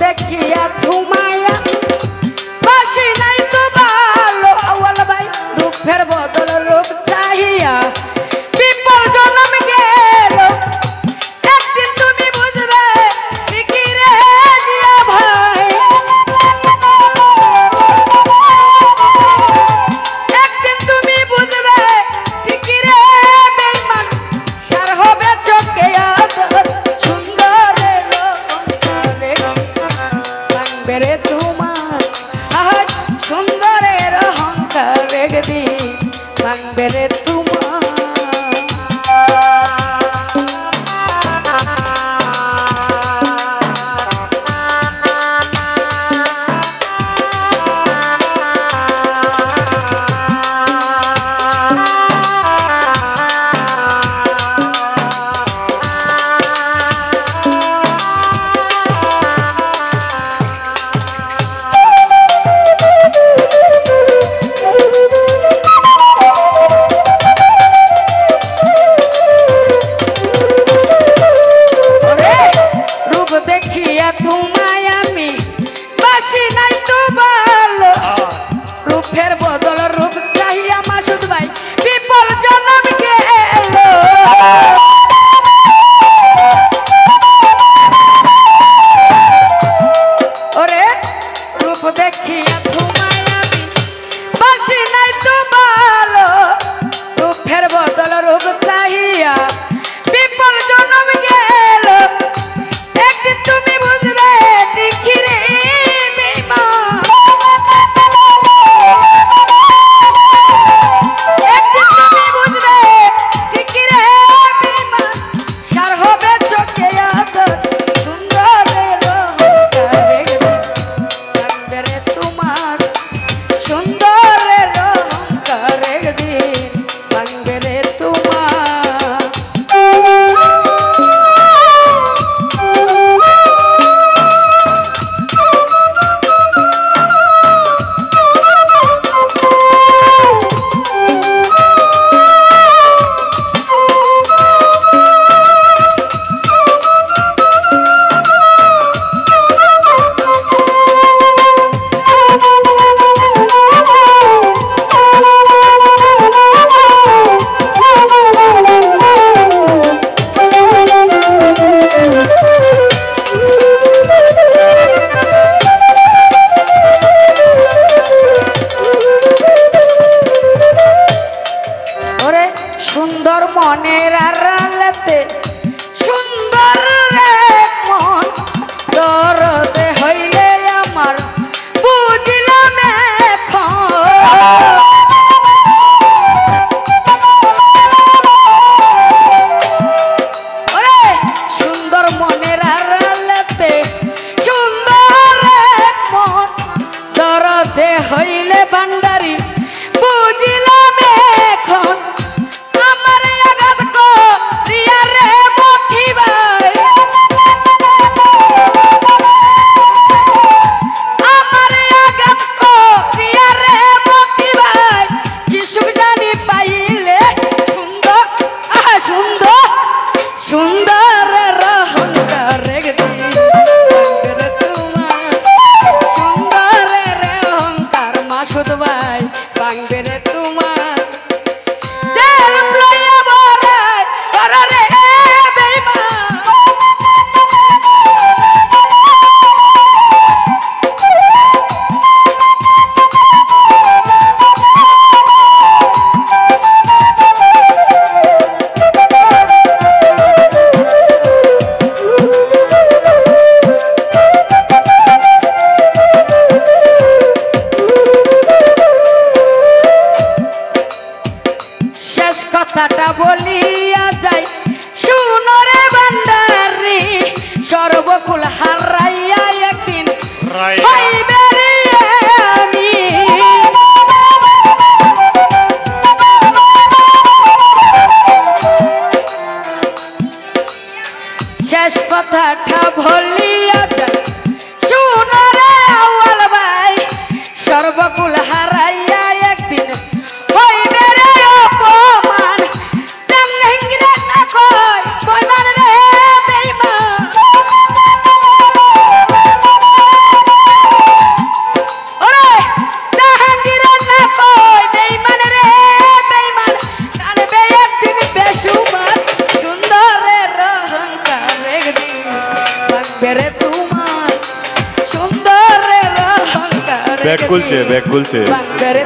দেখিয়া থুমায়া বাসি নাই তো ভালো আওয়াল ভাই রূপের বদল রূপ চাহিয়া বিপল জনম গেল একদিন তুমি বুঝবে ঠিকই রে জিয়া ভাই একদিন তুমি বুঝবে ঠিকই রে বেঈমান সার হবে চোখে আদর সুন্দরের অহংকারে ভাঙবে রে তোমার আজ সুন্দরের অহংকার একদিন ভাঙবে রে তোমার দেখিয়া তোমায় আমি বাসি নাই তো ভালো রূপের বদল রূপ চাহিয়া মাসুদ ভাই বিপল জনম গেল ওরে রূপ দেখিয়া তোমায় আমি বাসি নাই তো ভালো রূপের বদল রূপ চাহিয়া বিপল জনম গেল একদিন তুমি বুঝবে ঠিকই রে বেঈমান একদিন তুমি বুঝবে ঠিকই রে বেঈমান সার হবে চোখে আদর সুন্দরের অহংকার একদিন ভাঙবে রে তোমার সুন্দরের অহংকার একদিন ভাঙবে রে তোমার সুন্দর মনের আড়ালেতে সুন্দর রে মন দরদে হইলে আমার বুঝলাম এখন ওরে সুন্দর মনের আড়ালেতে সুন্দর রে মন দরদে হইলে ভান্ডারি বুঝলাম এখন সুন্দরের অহংকার একদিন ভাঙবে রে তোমার সুন্দরের অহংকার মাসুদ ভাই ভাঙবে রে তোমার জেল লইয়া বড়াই করে রে বেঈমান কথাটা বলিয়া যাই শুনো রে ভান্ডারি সর্বকুল হারাইয়া একদিন হইবে রে আমি শেষ কথাটা বলিয়া যাই শুনো রে আউয়াল ভাই সর্বকুল হারাইয়া একদিন হইবে রে অপমান জাঙ্গিরে না কই বইমান রে বেঈমান ব্যাগ খুলছে, ব্যাগ খুলছে। বাংলারে